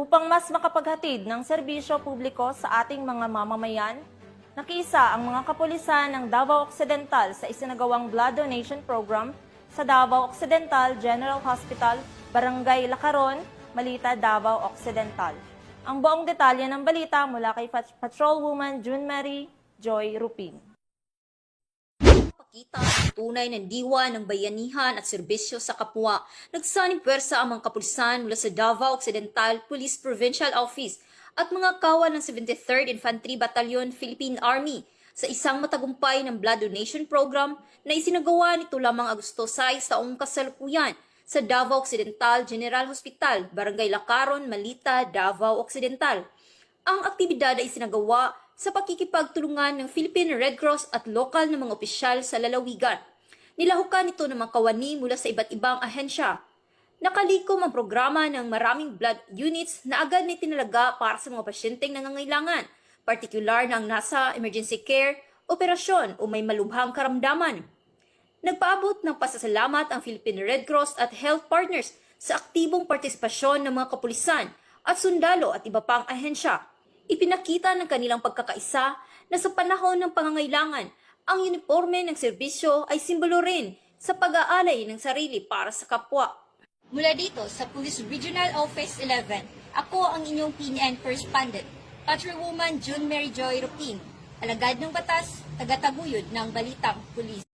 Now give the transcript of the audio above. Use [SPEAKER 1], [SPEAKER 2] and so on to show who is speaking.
[SPEAKER 1] Upang mas makapaghatid ng serbisyo publiko sa ating mga mamamayan, nakiisa ang mga kapulisan ng Davao Occidental sa isinagawang blood donation program sa Davao Occidental General Hospital, Barangay Lacaron, Malita, Davao Occidental. Ang buong detalye ng balita mula kay Patrolwoman June Mary Joy Rupin.
[SPEAKER 2] Pakita ang tunay ng diwa ng bayanihan at serbisyo sa kapwa. Nagsanib pwersa ang mga kapulisan mula sa Davao Occidental Police Provincial Office at mga kawan ng 73rd Infantry Battalion Philippine Army sa isang matagumpay ng blood donation program na isinagawa nito lamang Agosto 6 taong kasalukuyan sa Davao Occidental General Hospital, Barangay Lacaron, Malita, Davao Occidental. Ang aktibidad ay isinagawa sa pakikipagtulungan ng Philippine Red Cross at lokal na mga opisyal sa lalawigan. Nilahukan ito ng mga kawani mula sa iba't ibang ahensya. Nakalikom ang programa ng maraming blood units na agad na itinalaga para sa mga pasyenteng nangangailangan, partikular na ang nasa emergency care, operasyon o may malubhang karamdaman. Nagpaabot ng pasasalamat ang Philippine Red Cross at health partners sa aktibong partisipasyon ng mga kapulisan at sundalo at iba pang ahensya. Ipinakita ng kanilang pagkakaisa na sa panahon ng pangangailangan, ang uniforme ng serbisyo ay simbolo rin sa pag-aalay ng sarili para sa kapwa. Mula dito sa Police Regional Office 11, ako ang inyong PNN Correspondent, Patrolwoman June Mary Joy Rupin, alagad ng batas, tagataguyod ng Balitang Pulis.